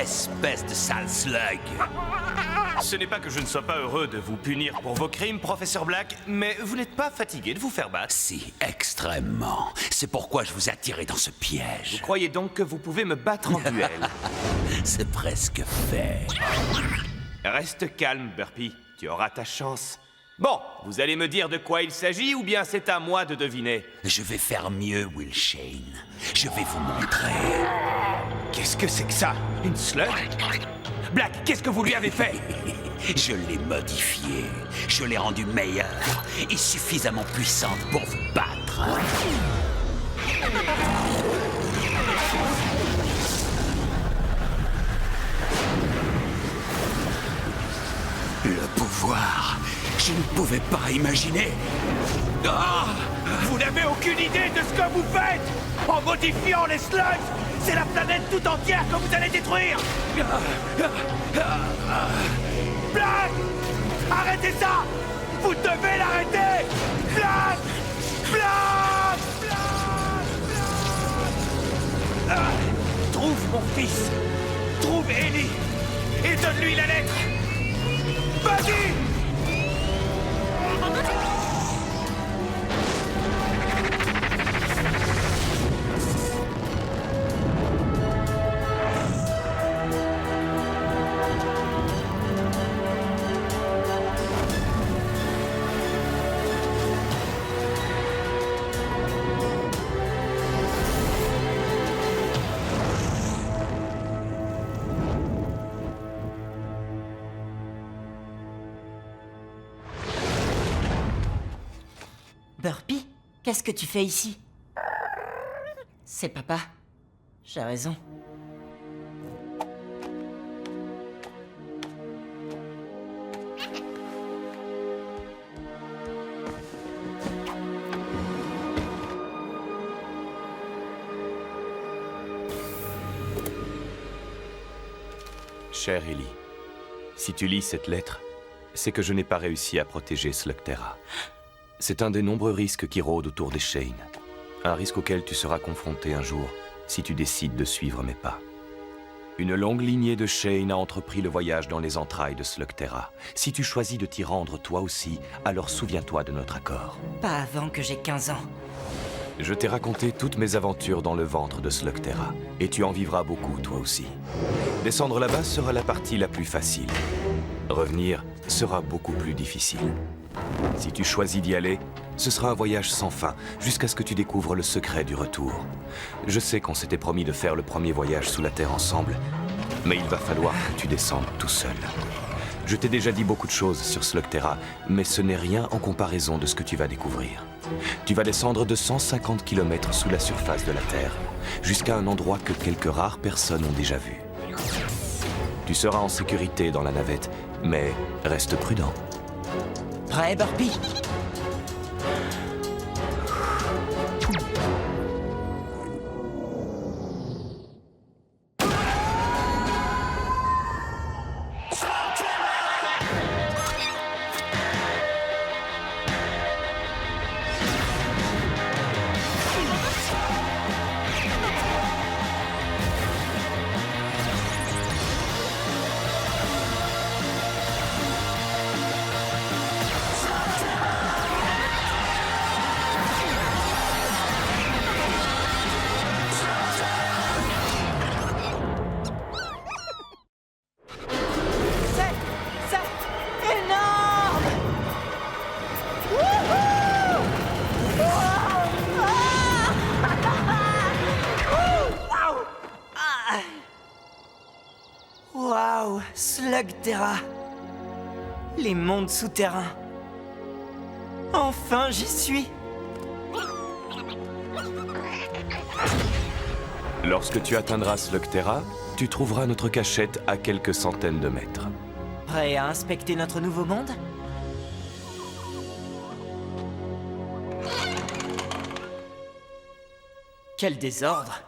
espèce de sale slug. Ce n'est pas que je ne sois pas heureux de vous punir pour vos crimes, professeur Black, mais vous n'êtes pas fatigué de vous faire battre? Si, extrêmement. C'est pourquoi je vous ai attiré dans ce piège. Vous croyez donc que vous pouvez me battre en duel? C'est presque fait. Reste calme, Burpee. Tu auras ta chance. Bon, vous allez me dire de quoi il s'agit ou bien c'est à moi de deviner? Je vais faire mieux, Will Shane. Je vais vous montrer. Qu'est-ce que c'est que ça? Une slug? Black, qu'est-ce que vous lui avez fait? Je l'ai modifiée. Je l'ai rendue meilleure et suffisamment puissante pour vous battre. Le pouvoir, je ne pouvais pas imaginer. Ah! Vous n'avez aucune idée de ce que vous faites! En modifiant les slugs, c'est la planète tout entière que vous allez détruire! Black! Arrêtez ça! Vous devez l'arrêter! Black! Black! Trouve mon fils! Trouve Ellie! Et donne-lui la lettre! Vas-y! Burpee, qu'est-ce que tu fais ici? C'est papa. J'ai raison. Chère Ellie, si tu lis cette lettre, c'est que je n'ai pas réussi à protéger Slugterra. C'est un des nombreux risques qui rôdent autour des Shane. Un risque auquel tu seras confronté un jour, si tu décides de suivre mes pas. Une longue lignée de Shane a entrepris le voyage dans les entrailles de Slugterra. Si tu choisis de t'y rendre toi aussi, alors souviens-toi de notre accord. Pas avant que j'ai 15 ans. Je t'ai raconté toutes mes aventures dans le ventre de Slugterra, et tu en vivras beaucoup toi aussi. Descendre là-bas sera la partie la plus facile. Revenir sera beaucoup plus difficile. Si tu choisis d'y aller, ce sera un voyage sans fin, jusqu'à ce que tu découvres le secret du retour. Je sais qu'on s'était promis de faire le premier voyage sous la Terre ensemble, mais il va falloir que tu descendes tout seul. Je t'ai déjà dit beaucoup de choses sur Slugterra, mais ce n'est rien en comparaison de ce que tu vas découvrir. Tu vas descendre de 150 km sous la surface de la Terre, jusqu'à un endroit que quelques rares personnes ont déjà vu. Tu seras en sécurité dans la navette, mais reste prudent. Prêt, Burpee? Waouh, Slugterra. Les mondes souterrains. Enfin, j'y suis. Lorsque tu atteindras Slugterra, tu trouveras notre cachette à quelques centaines de mètres. Prêt à inspecter notre nouveau monde? Quel désordre!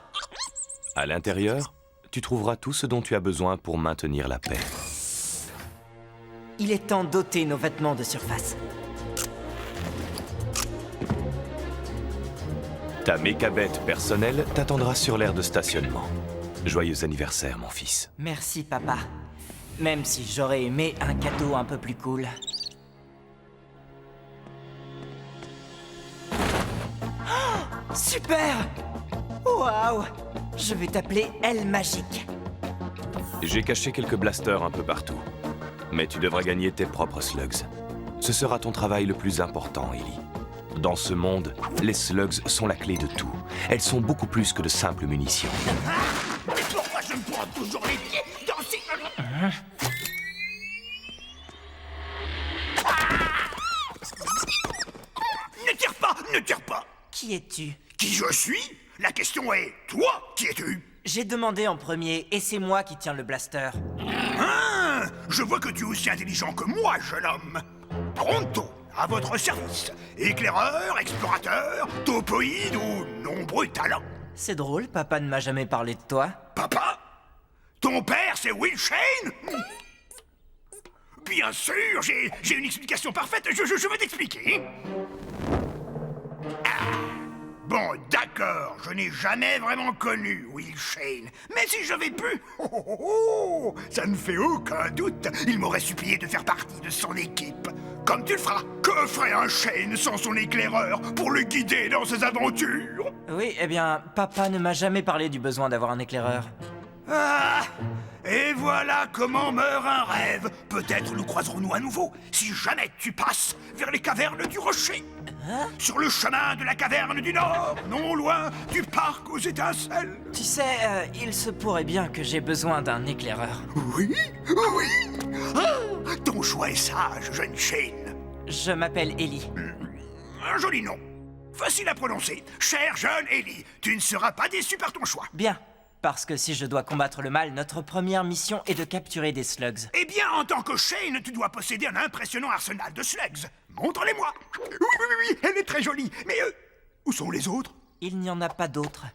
À l'intérieur, tu trouveras tout ce dont tu as besoin pour maintenir la paix. Il est temps d'ôter nos vêtements de surface. Ta mécabête personnelle t'attendra sur l'aire de stationnement. Joyeux anniversaire, mon fils. Merci, papa. Même si j'aurais aimé un cadeau un peu plus cool. Oh, super! Waouh! Je vais t'appeler Elle Magique. J'ai caché quelques blasters un peu partout. Mais tu devras gagner tes propres slugs. Ce sera ton travail le plus important, Ellie. Dans ce monde, les slugs sont la clé de tout. Elles sont beaucoup plus que de simples munitions. Mais pourquoi je me prends toujours les pieds dans ces... Ne tire pas! Ne tire pas! Qui es-tu? Qui je suis? La question est, toi, qui es-tu? J'ai demandé en premier et c'est moi qui tiens le blaster. Ah, je vois que tu es aussi intelligent que moi, jeune homme. Pronto, à votre service. Éclaireur, explorateur, topoïde ou nombreux talents. C'est drôle, papa ne m'a jamais parlé de toi. Papa? Ton père, c'est Will Shane? Bien sûr, j'ai une explication parfaite. Je vais t'expliquer. Bon, d'accord, je n'ai jamais vraiment connu Will Shane. Mais si j'avais pu, ça ne fait aucun doute, il m'aurait supplié de faire partie de son équipe. Comme tu le feras. Que ferait un Shane sans son éclaireur pour le guider dans ses aventures? Oui, eh bien, papa ne m'a jamais parlé du besoin d'avoir un éclaireur. Ah! Et voilà comment meurt un rêve. Peut-être nous croiserons-nous à nouveau, si jamais tu passes vers les cavernes du rocher. Sur le chemin de la caverne du Nord, non loin du parc aux étincelles. Tu sais, il se pourrait bien que j'ai besoin d'un éclaireur. Oui, oui. Ah, ton choix est sage, jeune Shane. Je m'appelle Ellie. Un joli nom. Facile à prononcer. Cher jeune Ellie, tu ne seras pas déçu par ton choix. Bien, parce que si je dois combattre le mal, notre première mission est de capturer des slugs. Eh bien, en tant que Shane, tu dois posséder un impressionnant arsenal de slugs. Montre-les-moi. Oui, elle est très jolie. Mais où sont les autres? Il n'y en a pas d'autres.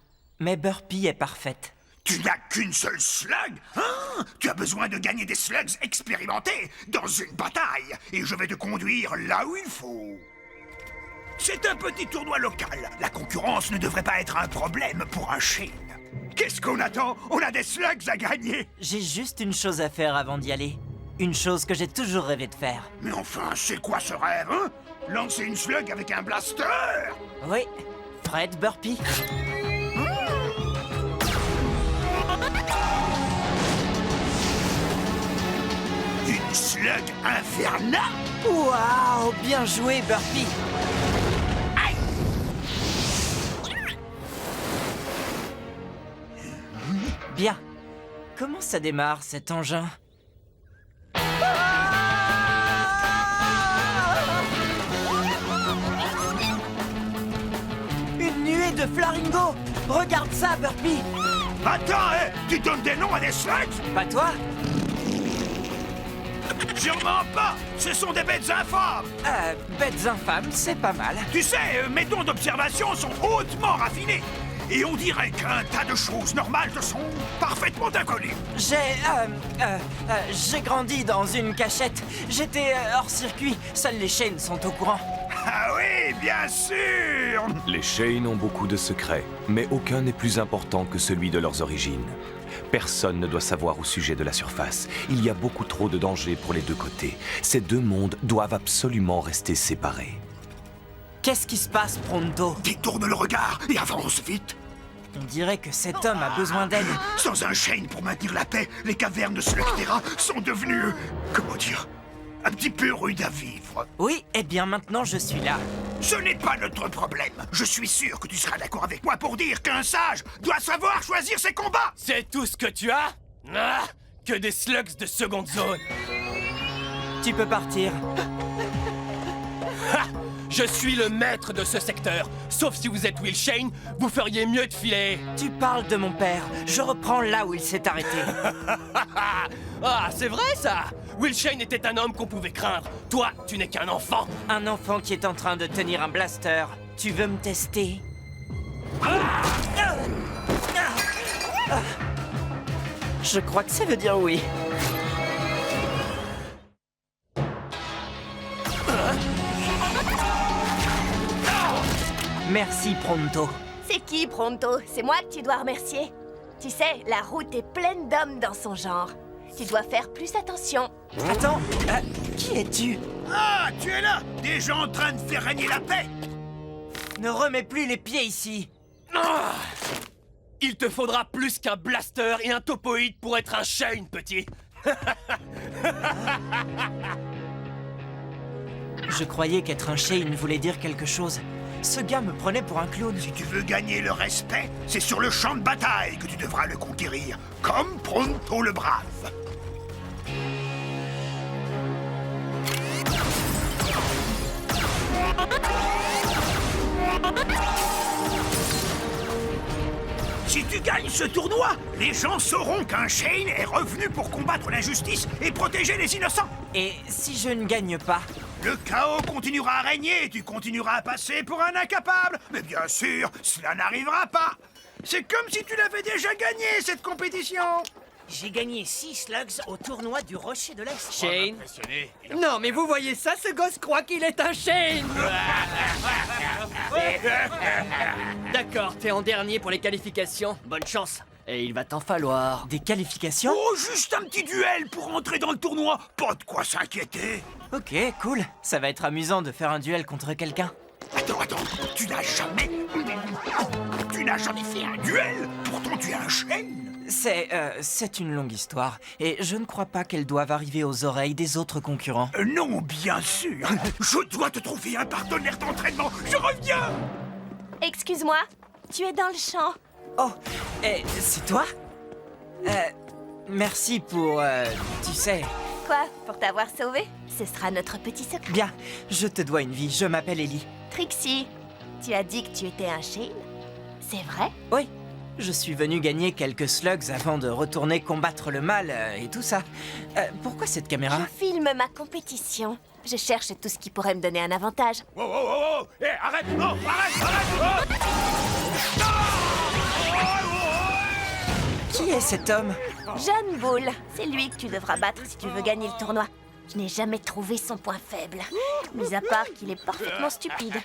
Mais Burpee est parfaite. Tu n'as qu'une seule slug? Hein? Tu as besoin de gagner des slugs expérimentés dans une bataille. Et je vais te conduire là où il faut. C'est un petit tournoi local. La concurrence ne devrait pas être un problème pour un Shane. Qu'est-ce qu'on attend? On a des slugs à gagner. J'ai juste une chose à faire avant d'y aller. Une chose que j'ai toujours rêvé de faire. Mais enfin, c'est quoi ce rêve, hein? Lancer une slug avec un blaster? Oui, Fred Burpee. Une slug infernale? Waouh, bien joué, Burpee. Aïe! Bien. Comment ça démarre, cet engin? Une nuée de flamingos! Regarde ça, Burpee! Attends, tu donnes des noms à des slugs? Pas toi? Sûrement pas! Ce sont des bêtes infâmes! Bêtes infâmes, c'est pas mal. Tu sais, mes dons d'observation sont hautement raffinés. Et on dirait qu'un tas de choses normales te sont parfaitement inconnues. J'ai grandi dans une cachette. J'étais hors circuit. Seuls les Shane sont au courant. Ah oui, bien sûr! Les Shane ont beaucoup de secrets, mais aucun n'est plus important que celui de leurs origines. Personne ne doit savoir au sujet de la surface. Il y a beaucoup trop de dangers pour les deux côtés. Ces deux mondes doivent absolument rester séparés. Qu'est-ce qui se passe, Pronto? Détourne le regard et avance vite. On dirait que cet homme a besoin d'aide. Sans un Shane pour maintenir la paix, les cavernes de Slugterra sont devenues... comment dire? Un petit peu rudes à vivre. Oui, eh bien maintenant je suis là. Ce n'est pas notre problème. Je suis sûr que tu seras d'accord avec moi pour dire qu'un sage doit savoir choisir ses combats. C'est tout ce que tu as? Ah, que des slugs de seconde zone. Tu peux partir. Ha! Je suis le maître de ce secteur. Sauf si vous êtes Will Shane, vous feriez mieux de filer. Tu parles de mon père. Je reprends là où il s'est arrêté. Ah, c'est vrai ça! Will Shane était un homme qu'on pouvait craindre. Toi, tu n'es qu'un enfant. Un enfant qui est en train de tenir un blaster. Tu veux me tester? Je crois que ça veut dire oui. Merci, Pronto. C'est qui, Pronto? C'est moi que tu dois remercier. Tu sais, la route est pleine d'hommes dans son genre. Tu dois faire plus attention. Attends, qui es-tu? Ah, tu es là! Des gens en train de faire régner la paix! Ne remets plus les pieds ici. Ah, il te faudra plus qu'un blaster et un topoïde pour être un Shane, petit. Je croyais qu'être un Shane voulait dire quelque chose. Ce gars me prenait pour un clown. Si tu veux gagner le respect, c'est sur le champ de bataille que tu devras le conquérir, comme Pronto le Brave. Si tu gagnes ce tournoi, les gens sauront qu'un Shane est revenu pour combattre l'injustice et protéger les innocents. Et si je ne gagne pas? Le chaos continuera à régner et tu continueras à passer pour un incapable. Mais bien sûr, cela n'arrivera pas. C'est comme si tu l'avais déjà gagné, cette compétition. J'ai gagné 6 slugs au tournoi du Rocher de l'Est. Shane? Non, mais vous voyez ça, ce gosse croit qu'il est un Shane. D'accord, t'es en dernier pour les qualifications. Bonne chance. Et il va t'en falloir. Des qualifications? Oh, juste un petit duel pour entrer dans le tournoi. Pas de quoi s'inquiéter. Ok, cool. Ça va être amusant de faire un duel contre quelqu'un. Attends, tu n'as jamais... Tu n'as jamais fait un duel? Pourtant, tu es un Shane. C'est une longue histoire, et je ne crois pas qu'elle doive arriver aux oreilles des autres concurrents. Non, bien sûr. Je dois te trouver un partenaire d'entraînement. Je reviens. Excuse-moi, tu es dans le champ. Oh, et c'est toi? Merci pour, tu sais... Quoi, pour t'avoir sauvé? Ce sera notre petit secret. Bien, je te dois une vie, je m'appelle Ellie. Trixie, tu as dit que tu étais un Shane? C'est vrai? Oui, je suis venu gagner quelques slugs avant de retourner combattre le mal et tout ça. Pourquoi cette caméra? Je filme ma compétition. Je cherche tout ce qui pourrait me donner un avantage. Oh. Eh, arrête. Non, arrête. Qui est cet homme? John Bull, c'est lui que tu devras battre si tu veux gagner le tournoi. Je n'ai jamais trouvé son point faible, mis à part qu'il est parfaitement stupide.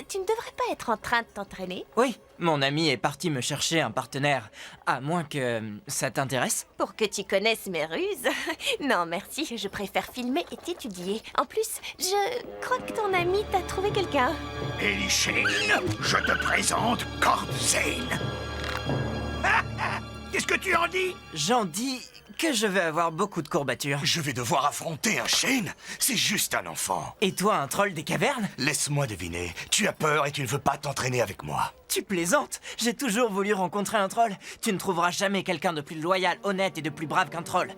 Tu ne devrais pas être en train de t'entraîner? Oui, mon ami est parti me chercher un partenaire. À moins que ça t'intéresse? Pour que tu connaisses mes ruses? Non, merci, je préfère filmer et t'étudier. En plus, je crois que ton ami t'a trouvé quelqu'un. Ellie Shane, je te présente Cord Zane. Qu'est-ce que tu en dis? J'en dis que je vais avoir beaucoup de courbatures. Je vais devoir affronter un Shane? C'est juste un enfant. Et toi, un troll des cavernes? Laisse-moi deviner. Tu as peur et tu ne veux pas t'entraîner avec moi. Tu plaisantes? J'ai toujours voulu rencontrer un troll. Tu ne trouveras jamais quelqu'un de plus loyal, honnête et de plus brave qu'un troll.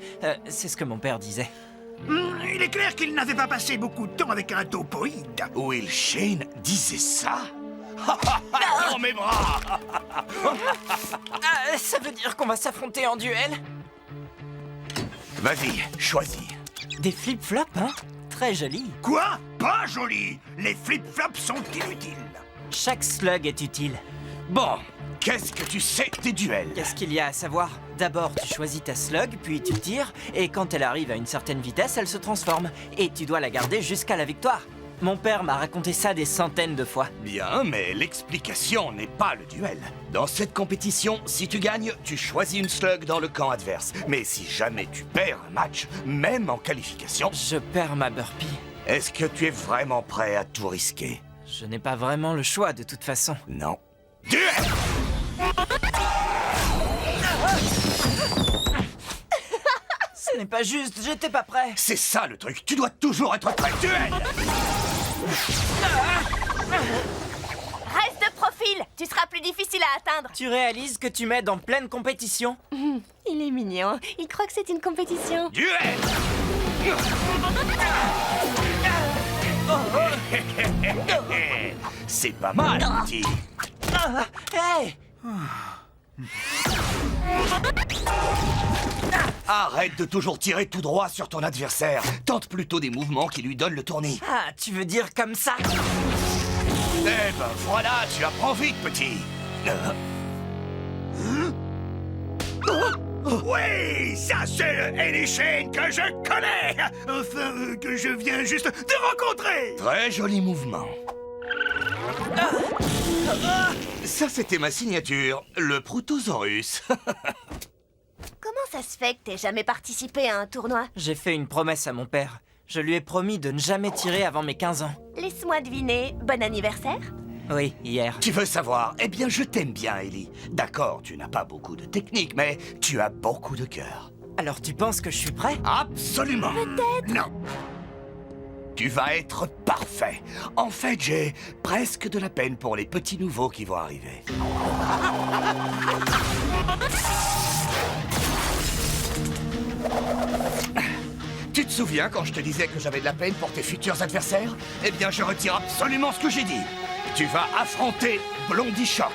C'est ce que mon père disait. Il est clair qu'il n'avait pas passé beaucoup de temps avec un topoïde. Will Shane disait ça? Dans mes bras! Ça veut dire qu'on va s'affronter en duel? Vas-y, choisis. Des flip-flops, hein? Très joli. Quoi? Pas joli. Les flip-flops sont inutiles. Chaque slug est utile. Bon, qu'est-ce que tu sais des duels? Qu'est-ce qu'il y a à savoir? D'abord, tu choisis ta slug, puis tu tires, et quand elle arrive à une certaine vitesse, elle se transforme. Et tu dois la garder jusqu'à la victoire. Mon père m'a raconté ça des centaines de fois. Bien, mais l'explication n'est pas le duel. Dans cette compétition, si tu gagnes, tu choisis une slug dans le camp adverse. Mais si jamais tu perds un match, même en qualification... Je perds ma burpee. Est-ce que tu es vraiment prêt à tout risquer? Je n'ai pas vraiment le choix de toute façon. Non. Duel! Ce n'est pas juste, j'étais pas prêt. C'est ça le truc, tu dois toujours être prêt. Duel! Reste de profil, tu seras plus difficile à atteindre. Tu réalises que tu m'aides en pleine compétition? Il est mignon, il croit que c'est une compétition. Duel! C'est pas mal, petit. Hey! Arrête de toujours tirer tout droit sur ton adversaire. Tente plutôt des mouvements qui lui donnent le tournis. Ah, tu veux dire comme ça? Eh ben voilà, tu apprends vite, petit. Oui, ça c'est le Ellie Shane que je connais. Enfin, que je viens juste de rencontrer. Très joli mouvement. Ça, c'était ma signature, le Protosaurus. Comment ça se fait que t'aies jamais participé à un tournoi? J'ai fait une promesse à mon père. Je lui ai promis de ne jamais tirer avant mes 15 ans. Laisse-moi deviner, bon anniversaire? Oui, hier. Tu veux savoir? Eh bien, je t'aime bien, Ellie. D'accord, tu n'as pas beaucoup de technique, mais tu as beaucoup de cœur. Alors tu penses que je suis prêt? Absolument. Non. Tu vas être parfait. En fait, j'ai presque de la peine pour les petits nouveaux qui vont arriver. Tu te souviens quand je te disais que j'avais de la peine pour tes futurs adversaires? Eh bien, je retire absolument ce que j'ai dit. Tu vas affronter Blondie Shock.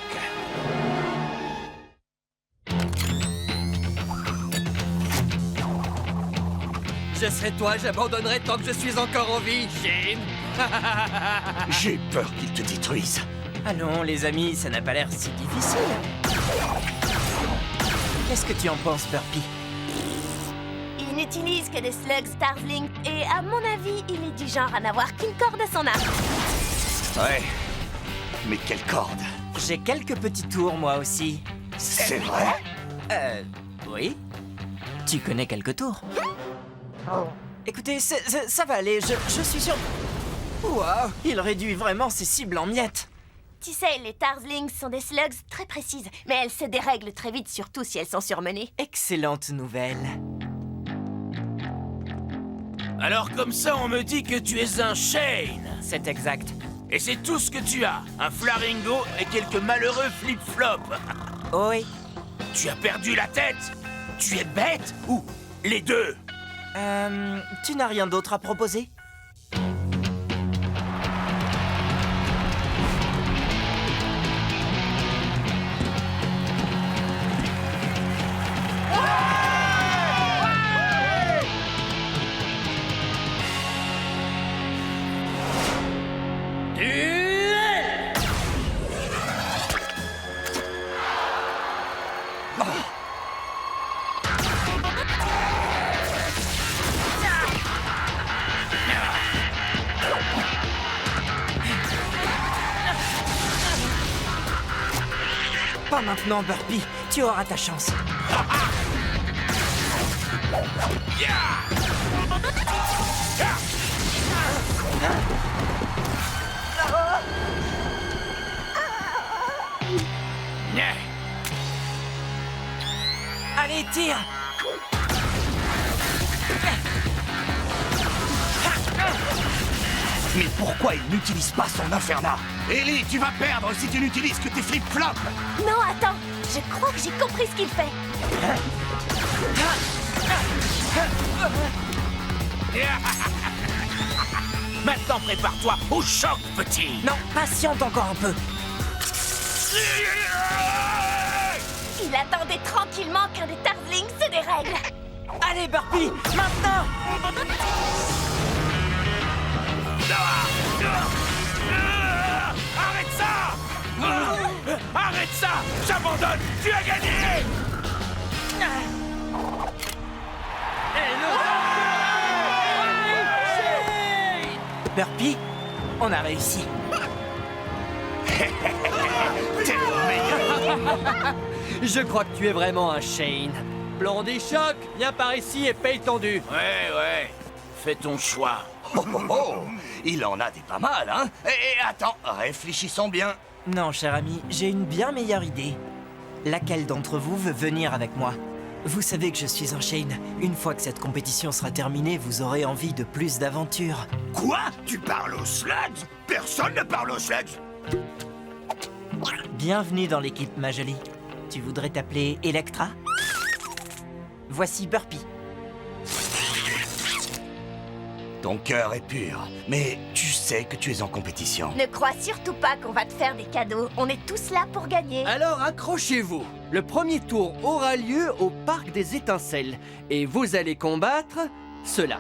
Je serai toi, j'abandonnerai tant que je suis encore en vie, Shane. J'ai peur qu'il te détruise. Allons, les amis, ça n'a pas l'air si difficile. Qu'est-ce que tu en penses, Burpee? Il n'utilise que des slugs Starzling et à mon avis, il est du genre à n'avoir qu'une corde à son arc. Ouais. Mais quelle corde? J'ai quelques petits tours, moi aussi. C'est vrai? Oui. Tu connais quelques tours? Écoutez, ça va aller, je suis sûr... Waouh, il réduit vraiment ses cibles en miettes. Tu sais, les Tarzlings sont des slugs très précises, mais elles se dérèglent très vite, surtout si elles sont surmenées. Excellente nouvelle. Alors comme ça, on me dit que tu es un Shane. C'est exact. Et c'est tout ce que tu as. Un Flaringo et quelques malheureux flip-flops. Oui. Tu as perdu la tête? Tu es bête? Ou les deux? Tu n'as rien d'autre à proposer? Pas maintenant, Burpee. Tu auras ta chance. Allez, tire! Mais pourquoi il n'utilise pas son Inferna? Ellie, tu vas perdre si tu n'utilises que tes flip-flops. Non, attends, je crois que j'ai compris ce qu'il fait. Maintenant, prépare-toi au choc, petit. Non, patiente encore un peu. Il attendait tranquillement qu'un des Tarzlings se dérègle. Allez, Burpee, maintenant! Arrête ça! Arrête ça! J'abandonne! Tu as gagné! Burpee, on a réussi. T'es le meilleur. Je crois que tu es vraiment un Shane. Blondie Shock, viens par ici et paye ton dû. Ouais. Fais ton choix. Oh, oh, oh. Il en a des pas mal, hein? Et attends, réfléchissons bien. Non, cher ami, j'ai une bien meilleure idée. Laquelle d'entre vous veut venir avec moi? Vous savez que je suis un Shane. Une fois que cette compétition sera terminée, vous aurez envie de plus d'aventures. Quoi? Tu parles aux slugs? Personne ne parle aux slugs. Bienvenue dans l'équipe, ma jolie. Tu voudrais t'appeler Electra? Voici Burpee. Ton cœur est pur, mais tu sais que tu es en compétition. Ne crois surtout pas qu'on va te faire des cadeaux. On est tous là pour gagner. Alors accrochez-vous. Le premier tour aura lieu au Parc des Étincelles. Et vous allez combattre cela.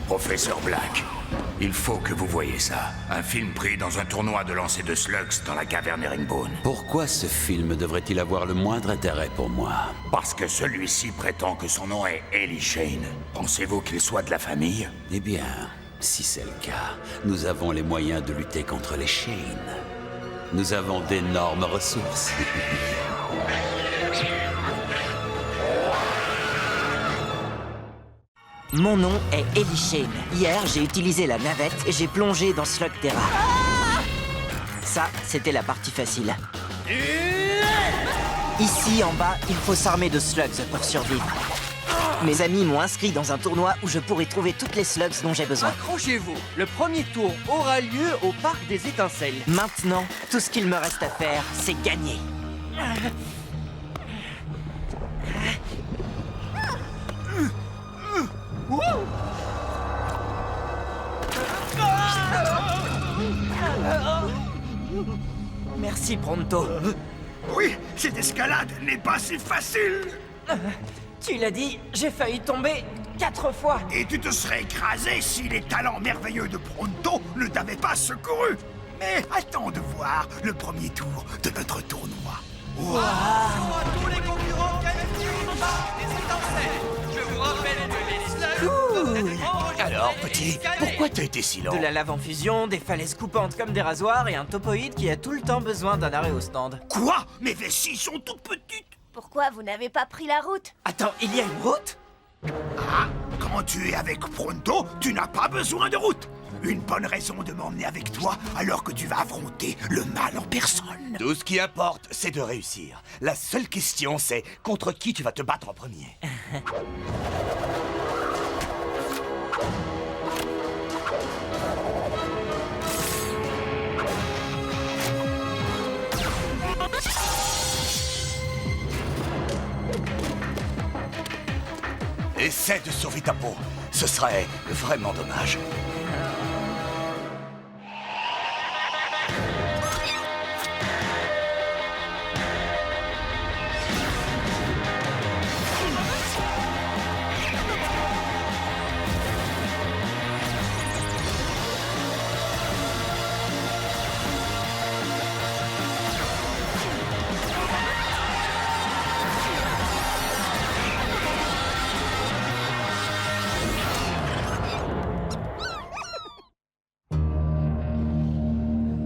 Professeur Black, Il faut que vous voyiez ça. Un film pris dans un tournoi de lancer de slugs dans la caverne Herringbone. Pourquoi ce film devrait-il avoir le moindre intérêt pour moi? Parce que celui-ci prétend que son nom est Ellie Shane. Pensez-vous qu'il soit de la famille? Eh bien, si c'est le cas, nous avons les moyens de lutter contre les Shane. Nous avons d'énormes ressources. Mon nom est Ellie Shane. Hier, j'ai utilisé la navette et j'ai plongé dans Slugterra. Ça, c'était la partie facile. Ici, en bas, il faut s'armer de slugs pour survivre. Mes amis m'ont inscrit dans un tournoi où je pourrai trouver toutes les slugs dont j'ai besoin. Accrochez-vous, le premier tour aura lieu au Parc des Étincelles. Maintenant, tout ce qu'il me reste à faire, c'est gagner. Merci, Pronto. Oui, cette escalade n'est pas si facile. Tu l'as dit, j'ai failli tomber 4 fois. Et tu te serais écrasé si les talents merveilleux de Pronto ne t'avaient pas secouru. Mais attends de voir le premier tour de notre tournoi. Tous les concurrents qualifiés au Parc des Étincelles. Je vous rappelle que les slugs... Alors, petit, pourquoi t'as été si lent? De la lave en fusion, des falaises coupantes comme des rasoirs et un topoïde qui a tout le temps besoin d'un arrêt au stand. Quoi? Mes vessies sont toutes petites. Pourquoi vous n'avez pas pris la route? Attends, il y a une route? Ah, quand tu es avec Pronto, tu n'as pas besoin de route. Une bonne raison de m'emmener avec toi alors que tu vas affronter le mal en personne. Tout ce qui importe, c'est de réussir. La seule question, c'est contre qui tu vas te battre en premier. Essaie de sauver ta peau. Ce serait vraiment dommage.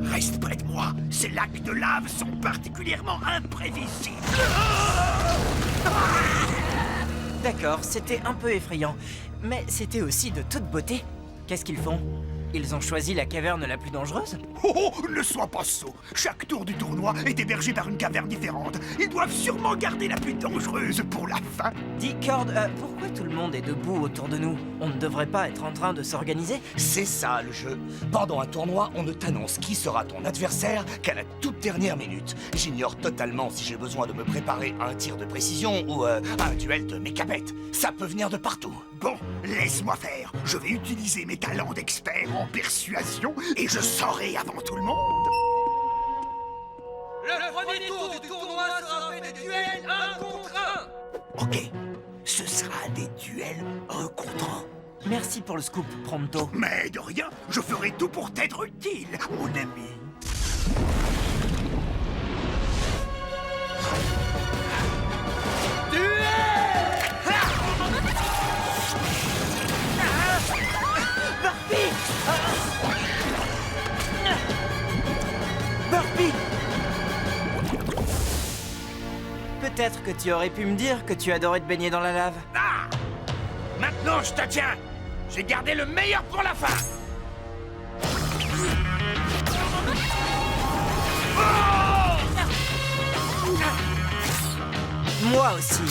Reste près de moi. Ces lacs de lave sont particulièrement imprévisibles. D'accord, c'était un peu effrayant, mais c'était aussi de toute beauté. Qu'est-ce qu'ils font? Ils ont choisi la caverne la plus dangereuse? Oh, ne sois pas sot. Chaque tour du tournoi est hébergé par une caverne différente. Ils doivent sûrement garder la plus dangereuse pour la fin. Dis, Cord, pourquoi tout le monde est debout autour de nous? On ne devrait pas être en train de s'organiser? C'est ça le jeu. Pendant un tournoi, on ne t'annonce qui sera ton adversaire qu'à la toute dernière minute. J'ignore totalement si j'ai besoin de me préparer à un tir de précision ou à un duel de mécapettes. Ça peut venir de partout. Bon, laisse-moi faire. Je vais utiliser mes talents d'expert en persuasion et je saurai avant tout le monde. Le premier tour du tournoi sera fait des duels 1 contre 1. Ok, ce sera des duels 1 contre 1. Merci pour le scoop, Pronto. Mais de rien, je ferai tout pour t'être utile, mon ami. Burpee! Peut-être que tu aurais pu me dire que tu adorais te baigner dans la lave. Ah! Maintenant, je te tiens. J'ai gardé le meilleur pour la fin. Moi aussi.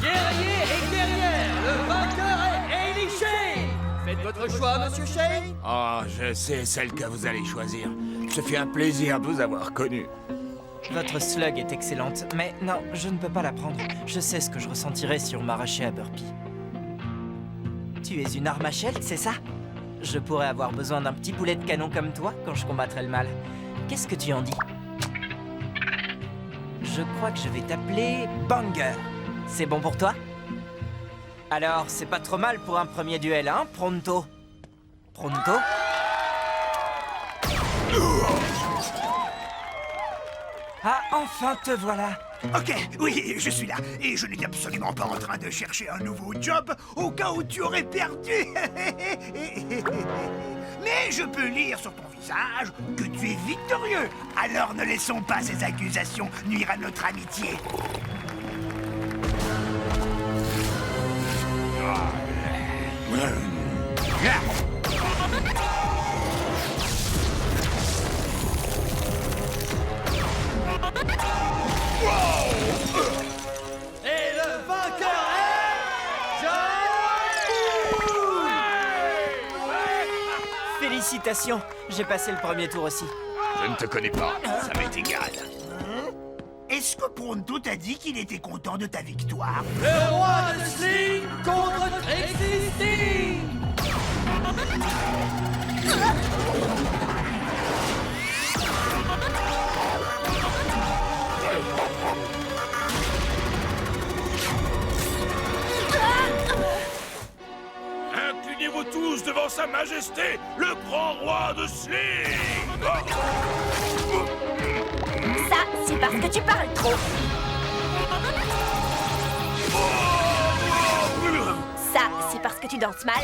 Guerrier et guerrière, le vainqueur est Ellie Shane. Faites votre choix, monsieur Shane. Oh, je sais celle que vous allez choisir. Ce fut un plaisir de vous avoir connu. Votre slug est excellente, mais non, je ne peux pas la prendre. Je sais ce que je ressentirais si on m'arrachait à Burpee. Tu es une arme à Sheld, c'est ça? Je pourrais avoir besoin d'un petit boulet de canon comme toi quand je combattrai le mal. Qu'est-ce que tu en dis? Je crois que je vais t'appeler Banger. C'est bon pour toi? Alors, c'est pas trop mal pour un premier duel, hein, Pronto? Pronto? Ah, enfin te voilà. Ok, oui, je suis là. Et je n'étais absolument pas en train de chercher un nouveau job au cas où tu aurais perdu. Mais je peux lire sur ton visage que tu es victorieux. Alors ne laissons pas ces accusations nuire à notre amitié. Et le vainqueur est... Félicitations, j'ai passé le premier tour aussi. Je ne te connais pas, ça m'est égal. Est-ce que Pronto t'a dit qu'il était content de ta victoire? Le roi de Sling contre Trixie Sting. Inclinez-vous tous devant sa majesté, le grand roi de Sling! Ça, c'est parce que tu parles trop. Ça, c'est parce que tu danses mal.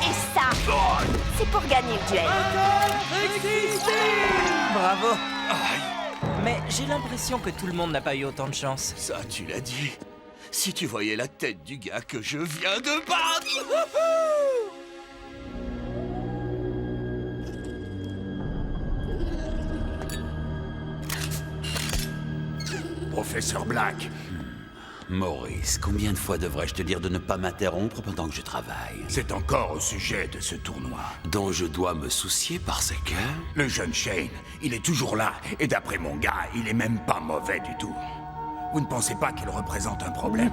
Et ça, c'est pour gagner le duel. Bravo. Mais j'ai l'impression que tout le monde n'a pas eu autant de chance. Ça, tu l'as dit. Si tu voyais la tête du gars que je viens de battre. Professeur Black, Maurice, combien de fois devrais-je te dire de ne pas m'interrompre pendant que je travaille? c'est encore au sujet de ce tournoi. Dont je dois me soucier parce que... Le jeune Shane, il est toujours là, et d'après mon gars, il est même pas mauvais du tout. Vous ne pensez pas qu'il représente un problème?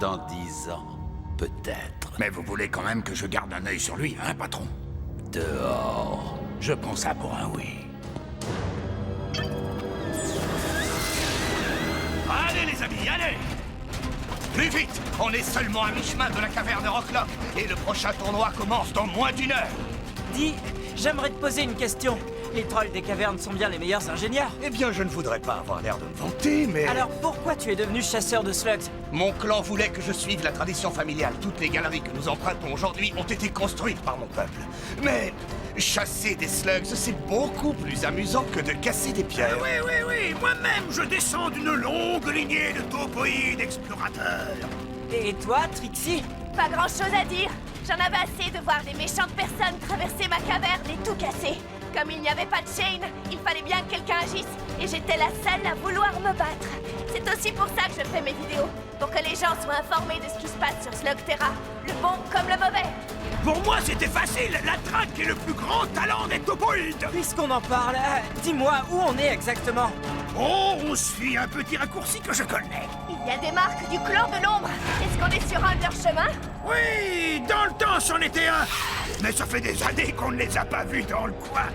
Dans 10 ans, peut-être. Mais vous voulez quand même que je garde un œil sur lui, hein, patron? Dehors. Je prends ça pour un oui. Allez les amis, allez! Plus vite! On est seulement à mi-chemin de la caverne Rocklock et le prochain tournoi commence dans moins d'1 heure. Dis, j'aimerais te poser une question. Les trolls des cavernes sont bien les meilleurs ingénieurs. Eh bien, je ne voudrais pas avoir l'air de me vanter, mais... Alors pourquoi tu es devenu chasseur de slugs? Mon clan voulait que je suive la tradition familiale. Toutes les galeries que nous empruntons aujourd'hui ont été construites par mon peuple. Mais chasser des slugs, c'est beaucoup plus amusant que de casser des pierres. Oui, moi-même, je descends d'une longue lignée de topoïdes explorateurs. Et toi, Trixie? Pas grand-chose à dire. J'en avais assez de voir des méchantes personnes traverser ma caverne et tout casser. Comme il n'y avait pas de Shane, il fallait bien que quelqu'un agisse. Et j'étais la seule à vouloir me battre. C'est aussi pour ça que je fais mes vidéos. Pour que les gens soient informés de ce qui se passe sur Slugterra. Le bon comme le mauvais. Pour moi, c'était facile. La traque est le plus grand talent des topoïdes. Puisqu'on en parle, dis-moi où on est exactement. Oh, on suit un petit raccourci que je connais. Il y a des marques du clan de l'ombre. Est-ce qu'on est sur un de leurs chemins? Oui, dans le temps, c'en était un. Mais ça fait des années qu'on ne les a pas vus dans le coin.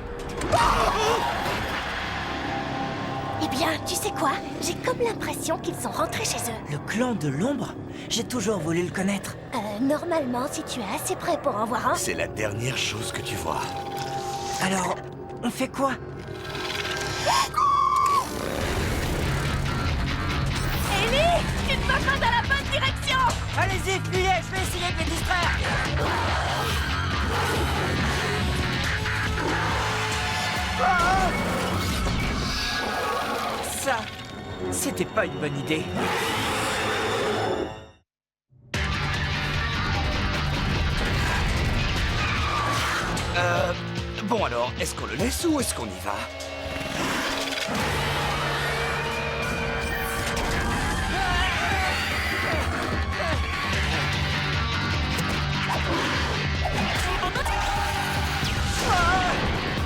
Eh bien, tu sais quoi? J'ai comme l'impression qu'ils sont rentrés chez eux. Le clan de l'ombre? J'ai toujours voulu le connaître. Normalement, si tu es assez prêt pour en voir un... C'est la dernière chose que tu vois. Alors, on fait quoi? Ellie, tu te vas pas dans la bonne direction! Allez-y, fuyez, je vais essayer de les distraire. Ça, c'était pas une bonne idée. Bon alors, est-ce qu'on le laisse ou est-ce qu'on y va?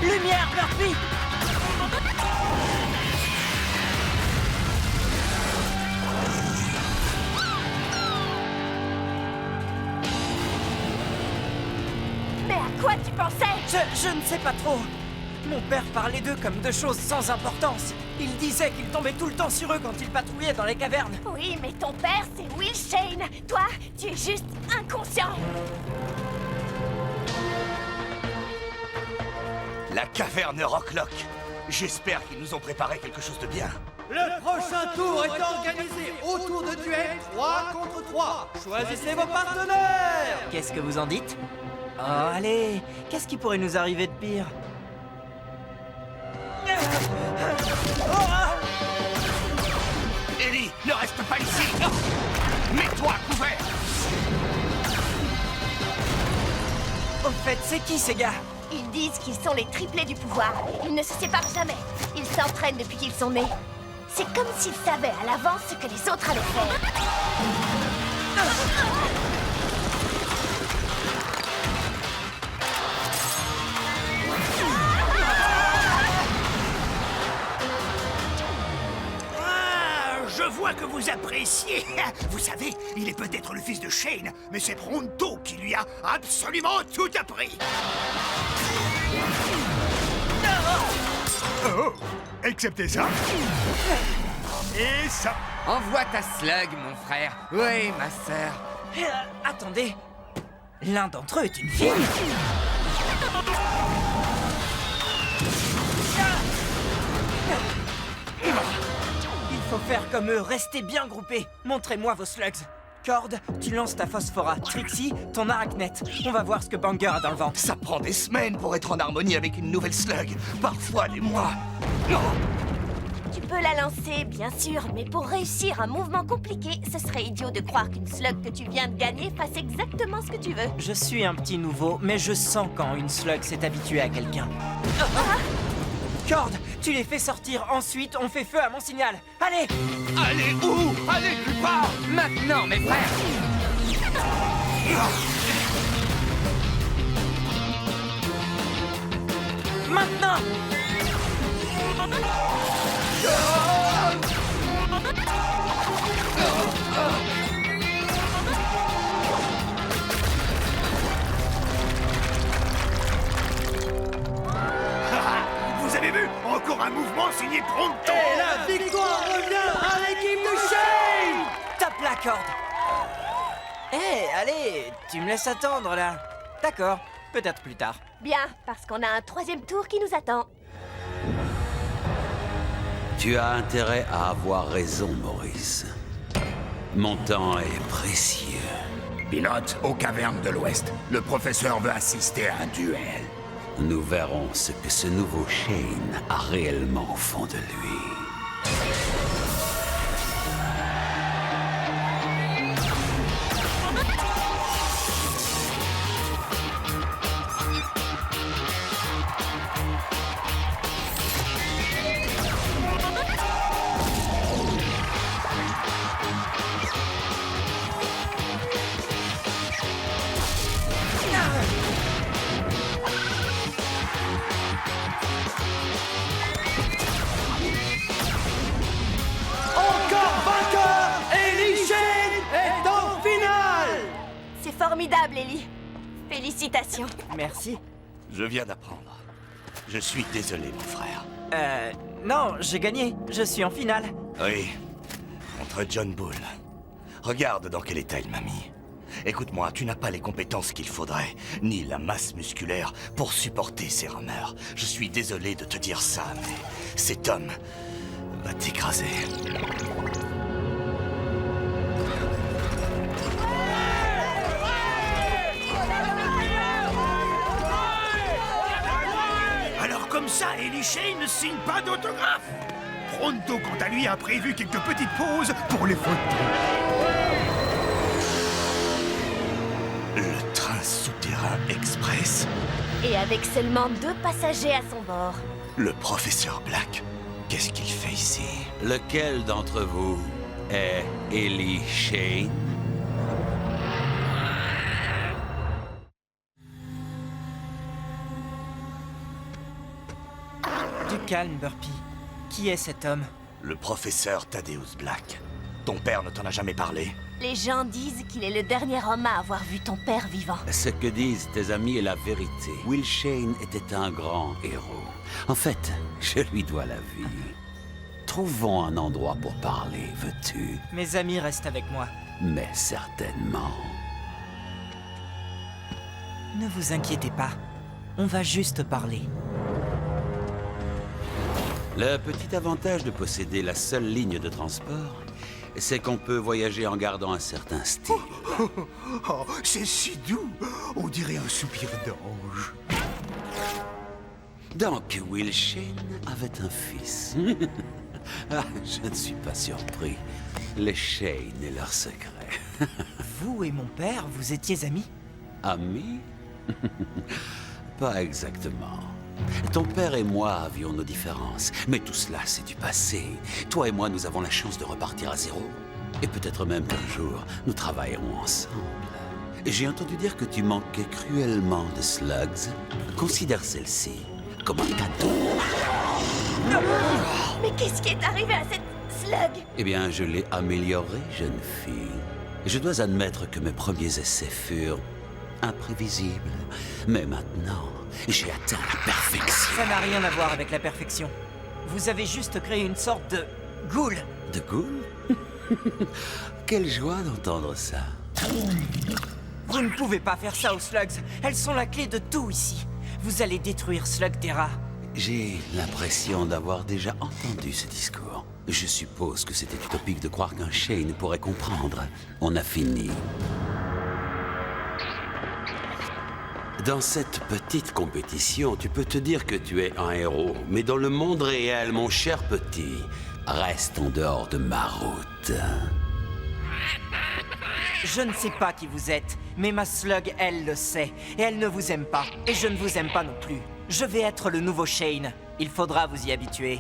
Lumière, Murphy! Mais à quoi tu pensais? Je ne sais pas trop. Mon père parlait d'eux comme de choses sans importance. Il disait qu'il tombait tout le temps sur eux quand ils patrouillaient dans les cavernes. Oui, mais ton père, c'est Will Shane. Toi, tu es juste inconscient. La caverne Rocklock. J'espère qu'ils nous ont préparé quelque chose de bien. Le prochain tour est organisé autour de duels 3 contre 3. Choisissez vos partenaires. Qu'est-ce que vous en dites? Oh, allez, qu'est-ce qui pourrait nous arriver de pire? Ellie, ne reste pas ici. Mets-toi à couvert. Au fait, c'est qui ces gars? Ils disent qu'ils sont les triplés du pouvoir. Ils ne se séparent jamais. Ils s'entraînent depuis qu'ils sont nés. C'est comme s'ils savaient à l'avance ce que les autres allaient faire. Je vois que vous appréciez. Vous savez, il est peut-être le fils de Shane, mais c'est Pronto qui lui a absolument tout appris. Oh, excepté ça. Et ça. Envoie ta slug, mon frère. Oui, ma sœur. Attendez, l'un d'entre eux est une fille. Il faut faire comme eux, restez bien groupés. Montrez-moi vos slugs. Cord, tu lances ta phosphora. Trixie, ton arachnette. On va voir ce que Banger a dans le ventre. Ça prend des semaines pour être en harmonie avec une nouvelle slug. Parfois des mois. Non. Tu peux la lancer, bien sûr, mais pour réussir un mouvement compliqué, ce serait idiot de croire qu'une slug que tu viens de gagner fasse exactement ce que tu veux. Je suis un petit nouveau, mais je sens quand une slug s'est habituée à quelqu'un. Cord, tu les fais sortir, ensuite on fait feu à mon signal. Allez! Allez où? Allez nulle part. Maintenant, mes frères. Maintenant! Vous avez vu? Encore un mouvement signé Pronto. Et la victoire revient à l'équipe de Shane. Tape la corde! Hé, allez, tu me laisses attendre là. D'accord, peut-être plus tard. Bien, parce qu'on a un troisième tour qui nous attend. Tu as intérêt à avoir raison, Maurice. Mon temps est précieux. Pilote aux cavernes de l'Ouest. Le professeur veut assister à un duel. Nous verrons ce que ce nouveau Shane a réellement au fond de lui. Formidable, Ellie. Félicitations. Merci. Je viens d'apprendre. Je suis désolé, mon frère. Non, j'ai gagné. Je suis en finale. Oui, contre John Bull. Regarde dans quel état il m'a mis. Écoute-moi, tu n'as pas les compétences qu'il faudrait, ni la masse musculaire pour supporter ces rameurs. Je suis désolé de te dire ça, mais cet homme va t'écraser. Comme ça, Ellie Shane ne signe pas d'autographe. Pronto, quant à lui, a prévu quelques petites pauses pour les photos. Le train souterrain express. Et avec seulement 2 passagers à son bord. Le professeur Black, qu'est-ce qu'il fait ici? Lequel d'entre vous est Ellie Shane? Du calme, Burpee. Qui est cet homme? Le professeur Thaddeus Black. Ton père ne t'en a jamais parlé? Les gens disent qu'il est le dernier homme à avoir vu ton père vivant. Ce que disent tes amis est la vérité. Will Shane était un grand héros. En fait, je lui dois la vie. Trouvons un endroit pour parler, veux-tu? Mes amis restent avec moi. Mais certainement. Ne vous inquiétez pas. On va juste parler. Le petit avantage de posséder la seule ligne de transport, c'est qu'on peut voyager en gardant un certain style. Oh, c'est si doux. On dirait un soupir d'ange. Donc, Will Shane avait un fils. Ah, je ne suis pas surpris. Les Shane et leurs secrets. Vous et mon père, vous étiez amis? Amis? Pas exactement. Ton père et moi avions nos différences, mais tout cela, c'est du passé. Toi et moi, nous avons la chance de repartir à zéro. Et peut-être même qu'un jour, nous travaillerons ensemble. J'ai entendu dire que tu manquais cruellement de slugs. Considère celle-ci comme un cadeau. Mais qu'est-ce qui est arrivé à cette slug? Eh bien, je l'ai améliorée, jeune fille. Je dois admettre que mes premiers essais furent imprévisibles. Mais maintenant, j'ai atteint la perfection. Ça n'a rien à voir avec la perfection. Vous avez juste créé une sorte de ghoul. De ghoul? Quelle joie d'entendre ça. Vous ne pouvez pas faire ça aux slugs. Elles sont la clé de tout ici. Vous allez détruire Slugterra. J'ai l'impression d'avoir déjà entendu ce discours. Je suppose que c'était utopique de croire qu'un Shane pourrait comprendre. On a fini. Dans cette petite compétition, tu peux te dire que tu es un héros. Mais dans le monde réel, mon cher petit, reste en dehors de ma route. Je ne sais pas qui vous êtes, mais ma slug, elle le sait. Et elle ne vous aime pas. Et je ne vous aime pas non plus. Je vais être le nouveau Shane. Il faudra vous y habituer.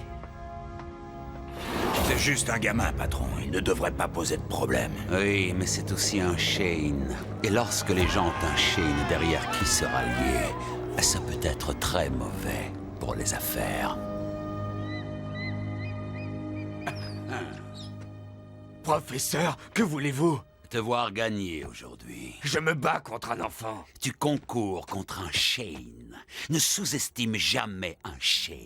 C'est juste un gamin, patron. Il ne devrait pas poser de problème. Oui, mais c'est aussi un Shane. Et lorsque les gens ont un Shane derrière qui se rallier, ça peut être très mauvais pour les affaires. Professeur, que voulez-vous? Te voir gagner aujourd'hui. Je me bats contre un enfant. Tu concours contre un Shane. Ne sous-estime jamais un Shane.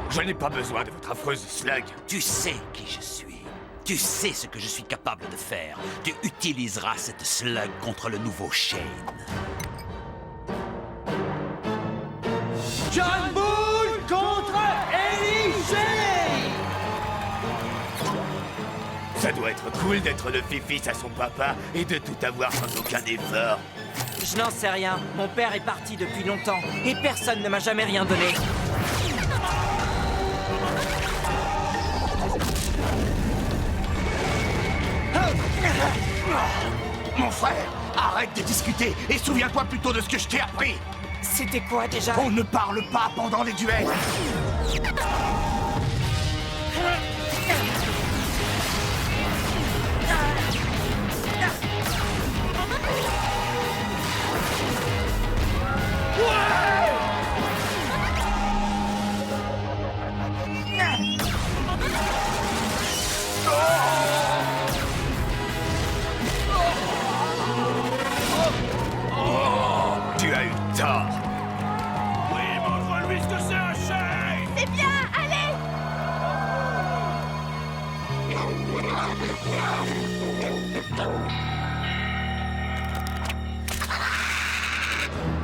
Je n'ai pas besoin de votre affreuse slug. Tu sais qui je suis. Tu sais ce que je suis capable de faire. Tu utiliseras cette slug contre le nouveau Shane. John Bull contre Ellie Shane! Ça doit être cool d'être le fils à son papa et de tout avoir sans aucun effort. Je n'en sais rien. Mon père est parti depuis longtemps. Et personne ne m'a jamais rien donné. Mon frère, arrête de discuter et souviens-toi plutôt de ce que je t'ai appris. C'était quoi déjà? On ne parle pas pendant les duels. Tu as eu tort. Oui, montre-lui ce que c'est un Shane! C'est bien, allez!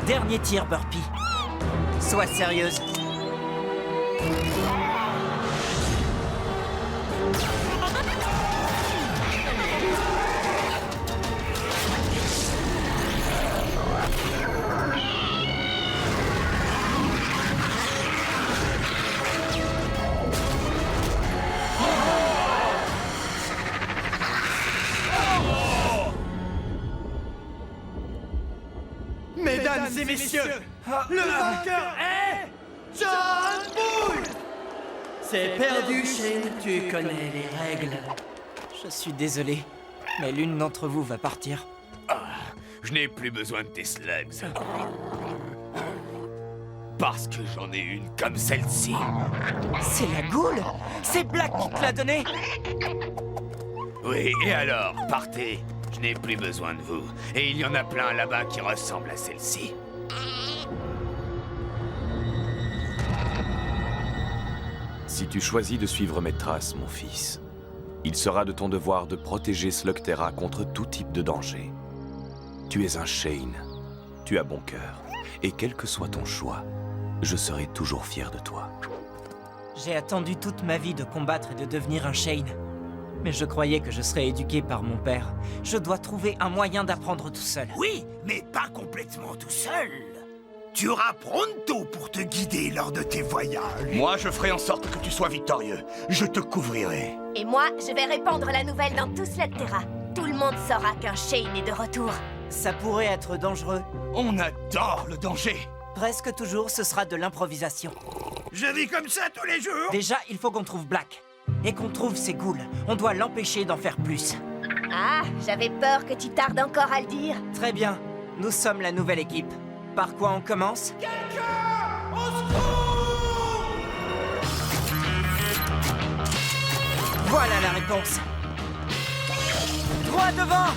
Dernier tir, Burpee. Sois sérieuse. Mesdames et messieurs, le vainqueur est John Bull! C'est perdu, Shane. Tu connais les règles. Je suis désolé, mais l'une d'entre vous va partir. Je n'ai plus besoin de tes slugs. Parce que j'en ai une comme celle-ci. C'est la Ghoul? C'est Black qui te l'a donnée? Oui, et alors, partez. Je n'ai plus besoin de vous. Et il y en a plein là-bas qui ressemblent à celle-ci. Si tu choisis de suivre mes traces, mon fils, il sera de ton devoir de protéger Slugterra contre tout type de danger. Tu es un Shane. tu as bon cœur. Et quel que soit ton choix, je serai toujours fier de toi. J'ai attendu toute ma vie de combattre et de devenir un Shane. Mais je croyais que je serais éduqué par mon père. Je dois trouver un moyen d'apprendre tout seul. Oui, mais pas complètement tout seul. Tu auras Pronto pour te guider lors de tes voyages. Moi, je ferai en sorte que tu sois victorieux. Je te couvrirai. Et moi, je vais répandre la nouvelle dans tout Slugterra. Tout le monde saura qu'un Shane est de retour. Ça pourrait être dangereux. On adore le danger. Presque toujours, ce sera de l'improvisation. Je vis comme ça tous les jours. Déjà, il faut qu'on trouve Black. Et qu'on trouve ses ghouls. On doit l'empêcher d'en faire plus. Ah, j'avais peur que tu tardes encore à le dire. Très bien. Nous sommes la nouvelle équipe. Par quoi on commence? Voilà la réponse. Droit devant!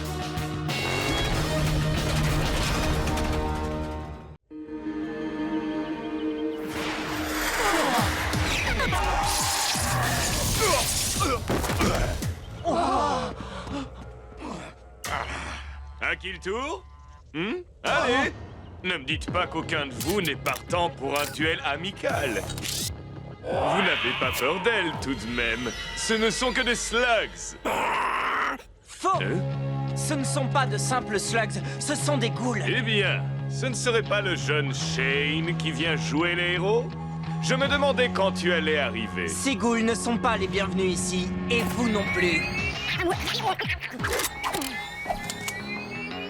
À qui le tour? Allez! Ne me dites pas qu'aucun de vous n'est partant pour un duel amical. Vous n'avez pas peur d'elle, tout de même. Ce ne sont que des slugs. Faux! Ce ne sont pas de simples slugs, ce sont des ghouls. Eh bien, ce ne serait pas le jeune Shane qui vient jouer les héros? Je me demandais quand tu allais arriver. Ces ghouls ne sont pas les bienvenus ici, et vous non plus.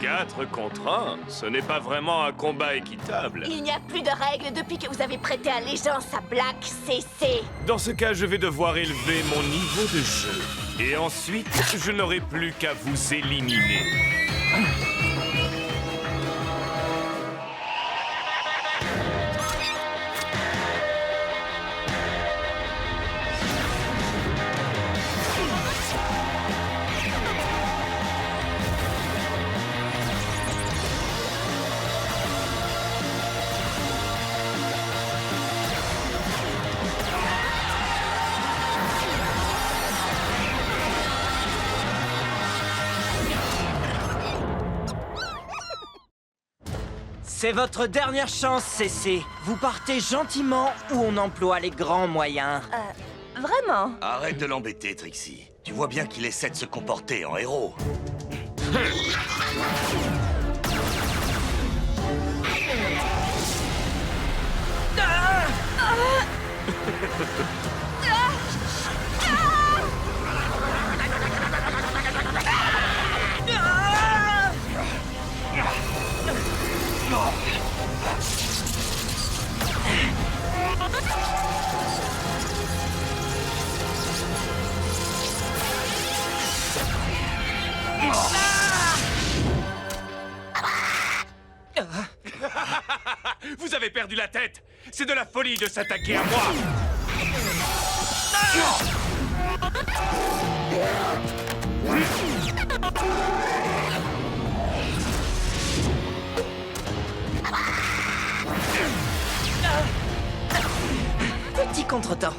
4 contre 1, ce n'est pas vraiment un combat équitable. Il n'y a plus de règles depuis que vous avez prêté allégeance à Black CC. Dans ce cas, je vais devoir élever mon niveau de jeu. Et ensuite, je n'aurai plus qu'à vous éliminer. C'est votre dernière chance, CC. Vous partez gentiment ou on emploie les grands moyens. Vraiment? Arrête de l'embêter, Trixie. Tu vois bien qu'il essaie de se comporter en héros. Vous avez perdu la tête! C'est de la folie de s'attaquer à moi! Petit contretemps.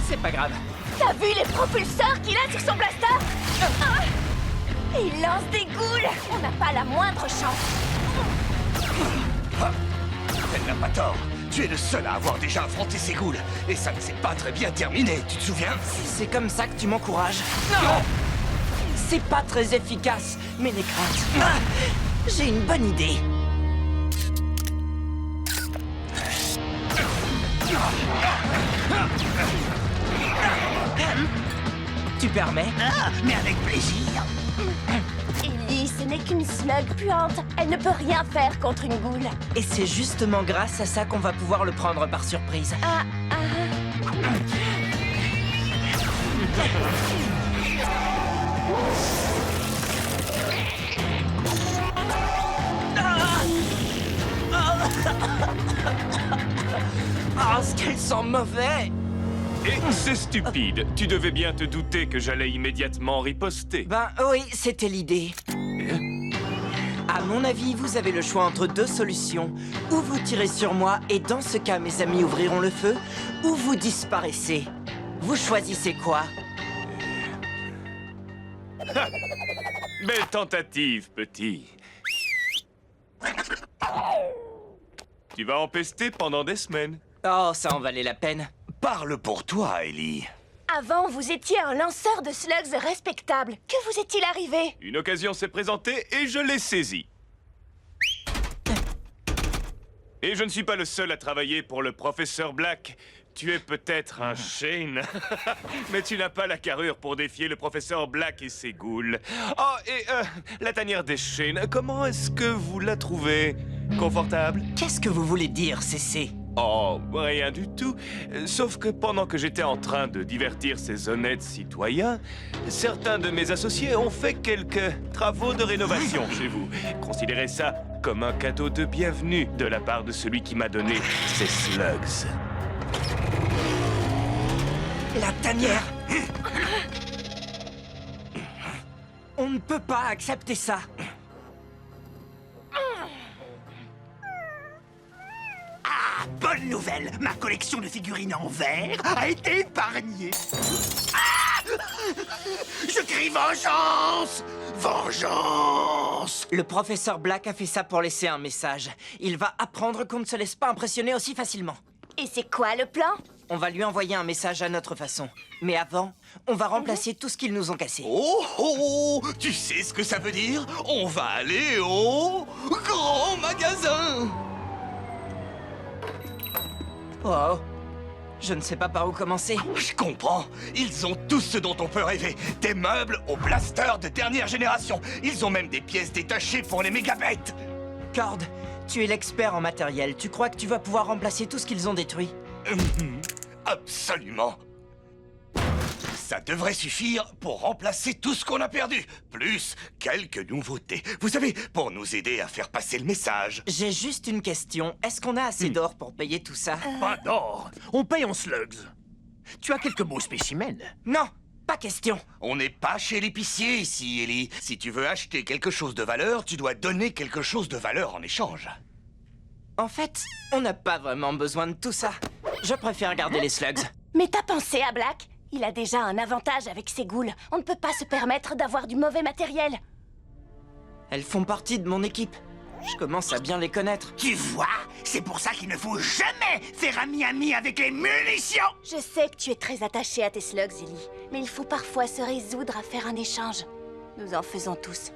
C'est pas grave. T'as vu les propulseurs qu'il a sur son blaster? Il lance des ghouls! On n'a pas la moindre chance. Elle n'a pas tort. Tu es le seul à avoir déjà affronté ces ghouls. Et ça ne s'est pas très bien terminé, tu te souviens? C'est comme ça que tu m'encourages. Non! C'est pas très efficace, mais les craintes. J'ai une bonne idée. Tu permets? Ah, mais avec plaisir. Ellie, ce n'est qu'une slug puante. Elle ne peut rien faire contre une goule. Et c'est justement grâce à ça qu'on va pouvoir le prendre par surprise. Ah, ce qu'elles sont mauvais! Et c'est stupide. Tu devais bien te douter que j'allais immédiatement riposter. Ben oui, c'était l'idée. À mon avis, vous avez le choix entre deux solutions. Ou vous tirez sur moi, et dans ce cas, mes amis ouvriront le feu, ou vous disparaissez. Vous choisissez quoi? Belle tentative, petit. Tu vas empester pendant des semaines. Oh, ça en valait la peine. Parle pour toi, Ellie. Avant, vous étiez un lanceur de slugs respectable. Que vous est-il arrivé? Une occasion s'est présentée et je l'ai saisie. Et je ne suis pas le seul à travailler pour le professeur Black. Tu es peut-être un Shane, mais tu n'as pas la carrure pour défier le professeur Black et ses ghouls. Oh, et la tanière des Shane, comment est-ce que vous la trouvez? Confortable? Qu'est-ce que vous voulez dire, CC? Oh, rien du tout. Sauf que pendant que j'étais en train de divertir ces honnêtes citoyens, certains de mes associés ont fait quelques travaux de rénovation chez vous. Considérez ça comme un cadeau de bienvenue de la part de celui qui m'a donné ces slugs. La tanière! On ne peut pas accepter ça! Ah, bonne nouvelle! Ma collection de figurines en verre a été épargnée. Ah! Je crie vengeance! Vengeance! Le professeur Black a fait ça pour laisser un message. Il va apprendre qu'on ne se laisse pas impressionner aussi facilement. Et c'est quoi le plan? On va lui envoyer un message à notre façon. Mais avant, on va remplacer tout ce qu'ils nous ont cassé. Oh, oh, tu sais ce que ça veut dire? On va aller au grand magasin. Oh, je ne sais pas par où commencer. Je comprends. Ils ont tout ce dont on peut rêver. Des meubles au blaster de dernière génération. Ils ont même des pièces détachées pour les mégabêtes. Cord, tu es l'expert en matériel. Tu crois que tu vas pouvoir remplacer tout ce qu'ils ont détruit? Absolument. Ça devrait suffire pour remplacer tout ce qu'on a perdu. Plus quelques nouveautés. Vous savez, pour nous aider à faire passer le message. J'ai juste une question. Est-ce qu'on a assez d'or pour payer tout ça? Pas d'or. On paye en slugs. Tu as quelques beaux spécimens? Non, pas question. On n'est pas chez l'épicier ici, Ellie. Si tu veux acheter quelque chose de valeur, tu dois donner quelque chose de valeur en échange. En fait, on n'a pas vraiment besoin de tout ça. Je préfère garder les slugs. Mais t'as pensé à Black? Il a déjà un avantage avec ses ghouls. On ne peut pas se permettre d'avoir du mauvais matériel. Elles font partie de mon équipe. Je commence à bien les connaître. Tu vois? C'est pour ça qu'il ne faut jamais faire ami-ami avec les munitions! Je sais que tu es très attaché à tes slugs, Ellie. Mais il faut parfois se résoudre à faire un échange. Nous en faisons tous.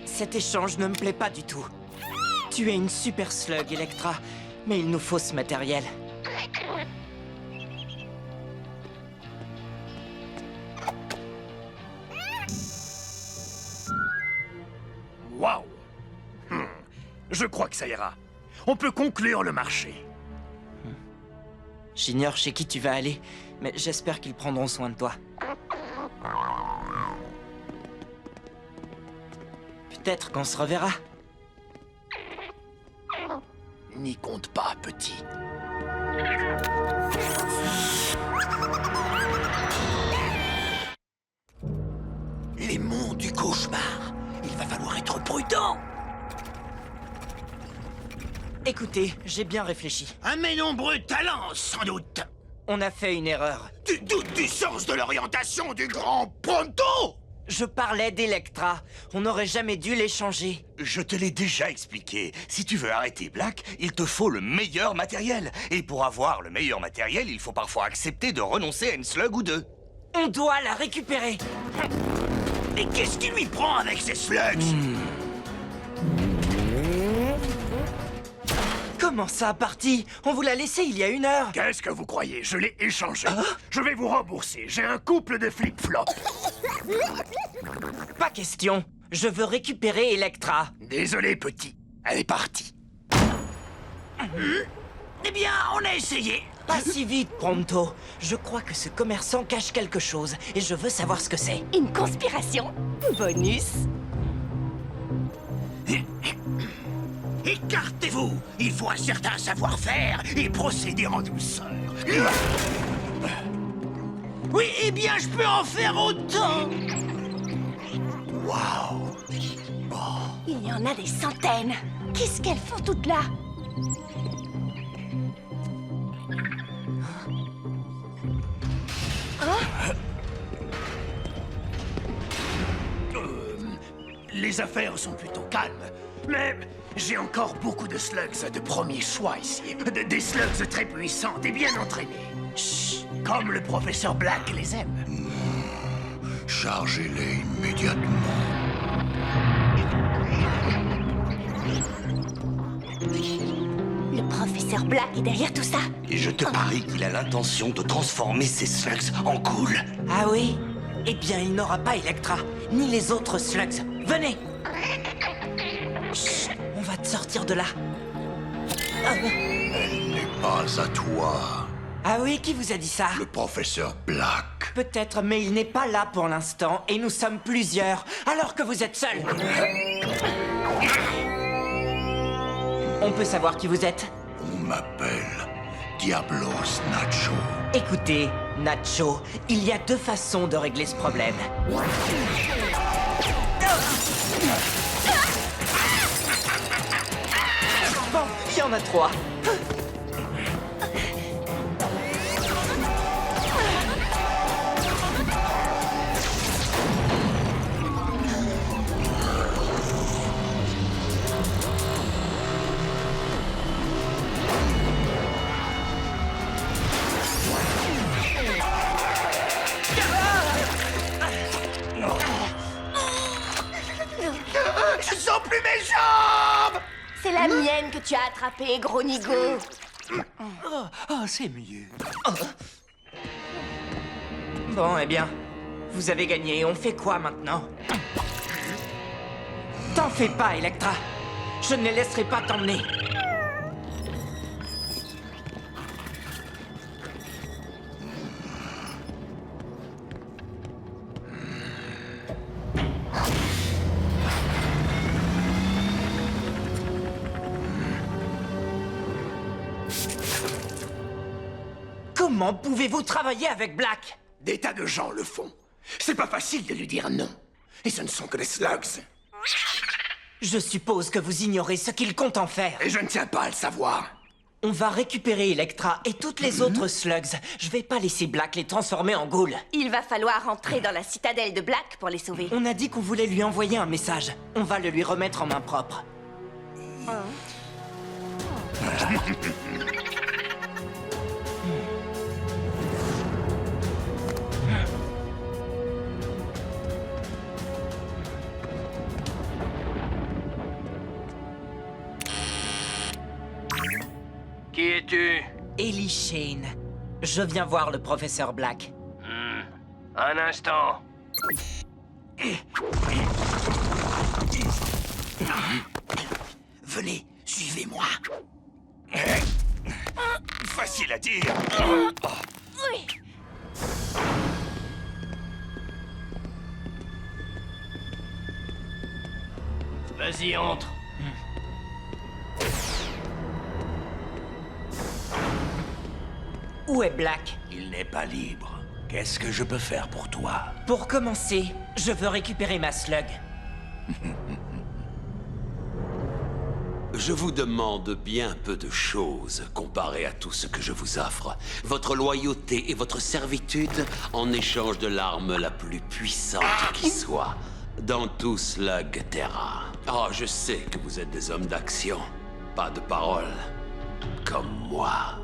Cet échange ne me plaît pas du tout. Tu es une super slug, Electra. Mais il nous faut ce matériel. Waouh! Je crois que ça ira. On peut conclure le marché. J'ignore chez qui tu vas aller, mais j'espère qu'ils prendront soin de toi. Peut-être qu'on se reverra. N'y compte pas, petit. Les monts du cauchemar. Il va falloir être prudent. Écoutez, j'ai bien réfléchi. Un mes nombreux talents, sans doute. On a fait une erreur. Tu doutes du sens de l'orientation du grand Pronto? Je parlais d'Electra. On n'aurait jamais dû l'échanger. Je te l'ai déjà expliqué. Si tu veux arrêter Black, il te faut le meilleur matériel. Et pour avoir le meilleur matériel, il faut parfois accepter de renoncer à une slug ou deux. On doit la récupérer. Mais qu'est-ce qui lui prend avec ces slugs? Comment ça, parti? On vous l'a laissé il y a 1 heure. Qu'est-ce que vous croyez? Je l'ai échangé. Je vais vous rembourser. J'ai un couple de flip-flops. Pas question. Je veux récupérer Electra. Désolé, petit. Elle est partie. Eh bien, on a essayé. Pas si vite, Pronto. Je crois que ce commerçant cache quelque chose et je veux savoir ce que c'est. Une conspiration? Bonus? Écartez-vous. Il faut un certain savoir-faire et procéder en douceur. Oui, eh bien, je peux en faire autant. Waouh. Il y en a des centaines. Qu'est-ce qu'elles font toutes là? Oh, Les affaires sont plutôt calmes, mais j'ai encore beaucoup de slugs de premier choix ici. Des slugs très puissants et bien entraînés. Chut, comme le professeur Black les aime. Chargez-les immédiatement. Le professeur Black est derrière tout ça. Et je te parie qu'il a l'intention de transformer ces slugs en ghouls. Ah oui? Eh bien, il n'aura pas Electra, ni les autres slugs. Venez! Chut, on va te sortir de là. Elle n'est pas à toi. Ah oui, qui vous a dit ça? Le professeur Black. Peut-être, mais il n'est pas là pour l'instant, et nous sommes plusieurs, alors que vous êtes seuls. On peut savoir qui vous êtes? On m'appelle Diablos Nacho. Écoutez, Nacho, il y a deux façons de régler ce problème. Bon, il y en a trois. Je sens plus mes jambes! C'est la mienne que tu as attrapée, gros nigo. C'est mieux. Bon, eh bien, vous avez gagné. On fait quoi maintenant? T'en fais pas, Electra. Je ne les laisserai pas t'emmener. Comment pouvez-vous travailler avec Black? Des tas de gens le font. C'est pas facile de lui dire non. Et ce ne sont que des slugs. Je suppose que vous ignorez ce qu'il compte en faire. Et je ne tiens pas à le savoir. On va récupérer Electra et toutes les autres slugs. Je vais pas laisser Black les transformer en ghouls. Il va falloir entrer dans la citadelle de Black pour les sauver. On a dit qu'on voulait lui envoyer un message. On va le lui remettre en main propre. Qui es-tu? Ellie Shane. Je viens voir le professeur Black. Un instant. Venez, suivez-moi. Facile à dire. Oui. Vas-y, entre. Où est Black? Il n'est pas libre. Qu'est-ce que je peux faire pour toi? Pour commencer, je veux récupérer ma slug. Je vous demande bien peu de choses comparé à tout ce que je vous offre. Votre loyauté et votre servitude en échange de l'arme la plus puissante qui soit dans tout Slug Terra. Oh, je sais que vous êtes des hommes d'action, pas de parole, comme moi.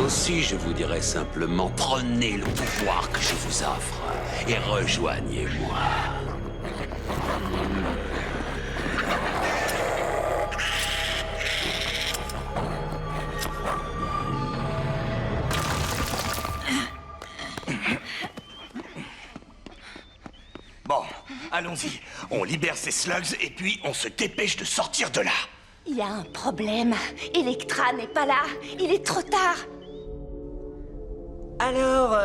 Aussi, je vous dirais simplement, prenez le pouvoir que je vous offre et rejoignez-moi. Bon, allons-y. On libère ces slugs et puis on se dépêche de sortir de là. Il y a un problème. Electra n'est pas là. Il est trop tard. Alors,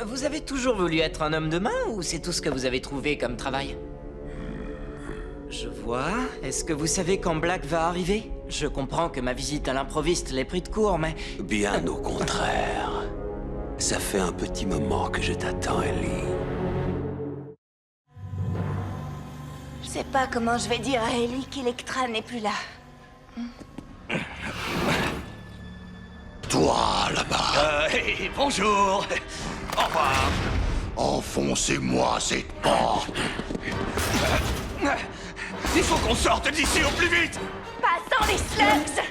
vous avez toujours voulu être un homme de main ou c'est tout ce que vous avez trouvé comme travail? Je vois. Est-ce que vous savez quand Black va arriver? Je comprends que ma visite à l'improviste l'ait pris de court, mais... Bien au contraire. Ça fait un petit moment que je t'attends, Ellie. Je sais pas comment je vais dire à Ellie qu'Electra n'est plus là. toi, là-bas. Hey, bonjour. Au revoir. Enfoncez-moi cette porte. Il faut qu'on sorte d'ici au plus vite. Pas sans les slugs!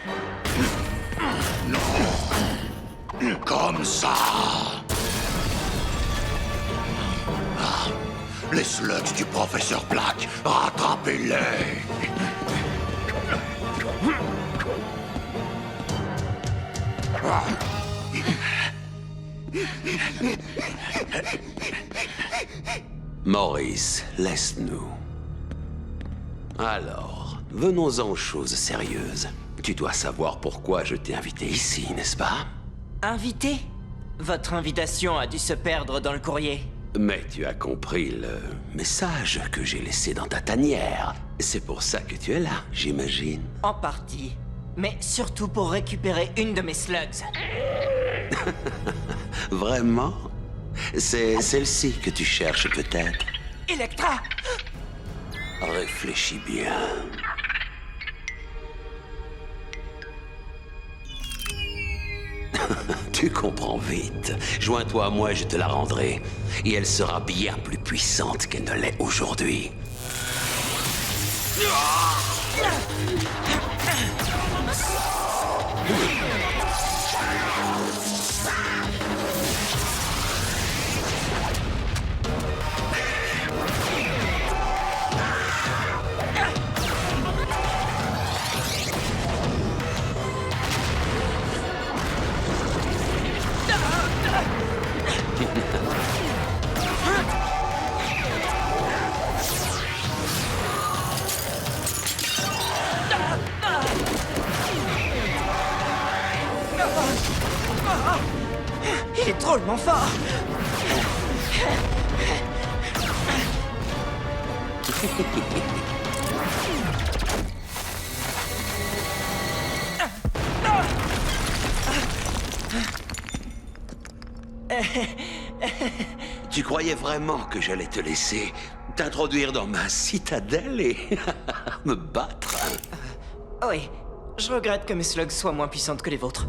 Comme ça. Ah, les slugs du professeur Black, rattrapez-les. Maurice, laisse-nous. Alors, venons-en aux choses sérieuses. Tu dois savoir pourquoi je t'ai invité ici, n'est-ce pas? Invité? Votre invitation a dû se perdre dans le courrier. Mais tu as compris le message que j'ai laissé dans ta tanière. C'est pour ça que tu es là, j'imagine. En partie. Mais surtout pour récupérer une de mes slugs. Vraiment? C'est celle-ci que tu cherches peut-être? Electra! Réfléchis bien. Tu comprends vite. Joins-toi à moi, je te la rendrai. Et elle sera bien plus puissante qu'elle ne l'est aujourd'hui. Il est drôlement fort! Tu croyais vraiment que j'allais te laisser t'introduire dans ma citadelle et me battre? Oui, je regrette que mes slugs soient moins puissantes que les vôtres.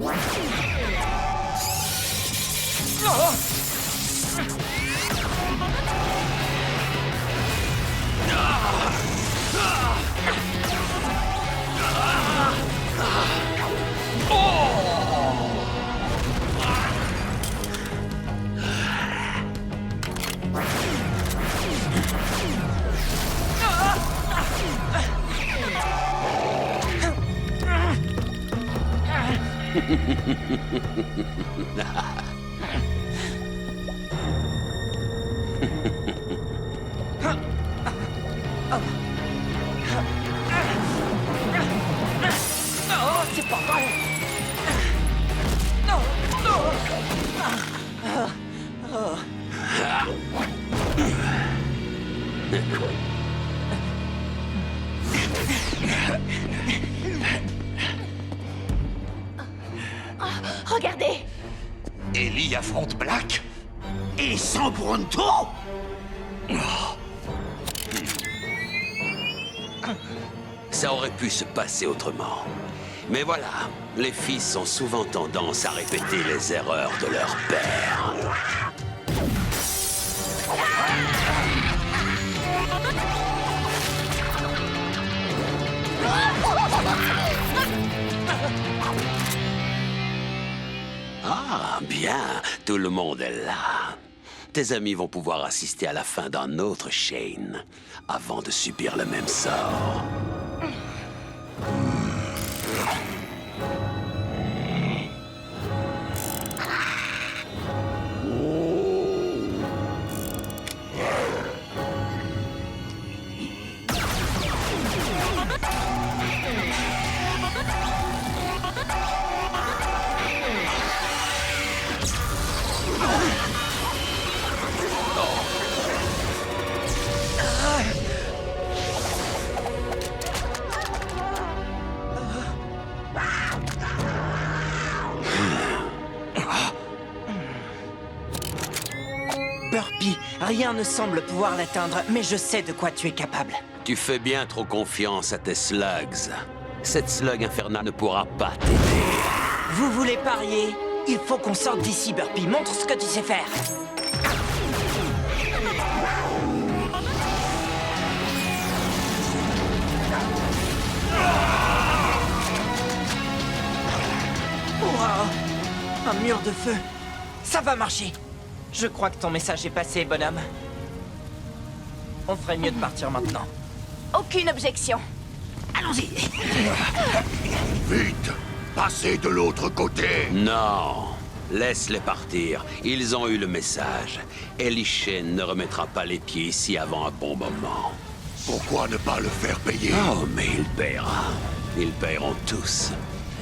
Non, c'est pas vrai. Non, Regardez! Ellie affronte Black? Et sans Bronto? Ça aurait pu se passer autrement. Mais voilà, les fils ont souvent tendance à répéter les erreurs de leur père. Ah, bien, tout le monde est là. Tes amis vont pouvoir assister à la fin d'un autre Shane, avant de subir le même sort. Burpy, rien ne semble pouvoir l'atteindre, mais je sais de quoi tu es capable. Tu fais bien trop confiance à tes slugs. Cette slug infernale ne pourra pas t'aider. Vous voulez parier? Il faut qu'on sorte d'ici, Burpy. Montre ce que tu sais faire. Wow. Un mur de feu. Ça va marcher. Je crois que ton message est passé, bonhomme. On ferait mieux de partir maintenant. Aucune objection. Allons-y. Vite, passez de l'autre côté. Non, laisse-les partir. Ils ont eu le message. Ellie Shane ne remettra pas les pieds ici avant un bon moment. Pourquoi ne pas le faire payer? Oh, mais il paiera. Ils paieront tous.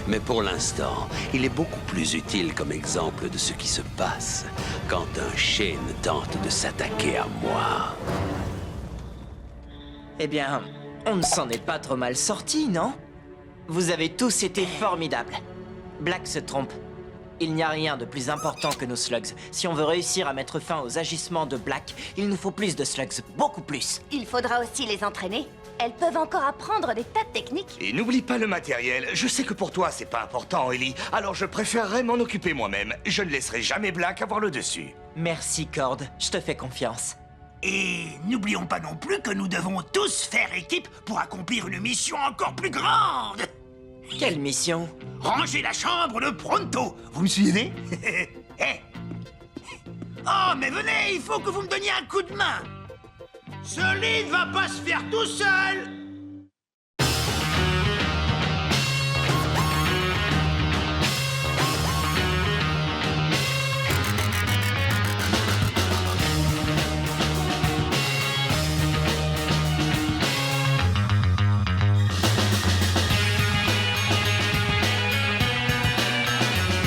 Mais pour l'instant, il est beaucoup plus utile comme exemple de ce qui se passe quand un Shane tente de s'attaquer à moi. Eh bien, on ne s'en est pas trop mal sortis, non? Vous avez tous été formidables. Black se trompe. Il n'y a rien de plus important que nos slugs. Si on veut réussir à mettre fin aux agissements de Black, il nous faut plus de slugs, beaucoup plus. Il faudra aussi les entraîner. Elles peuvent encore apprendre des tas de techniques. Et n'oublie pas le matériel. Je sais que pour toi, c'est pas important, Ellie. Alors je préférerais m'en occuper moi-même. Je ne laisserai jamais Black avoir le dessus. Merci, Cord. Je te fais confiance. Et n'oublions pas non plus que nous devons tous faire équipe pour accomplir une mission encore plus grande. Quelle mission? Ranger la chambre de Pronto. Vous me suivez? Eh. Oh, mais venez, il faut que vous me donniez un coup de main. Ce lit ne va pas se faire tout seul.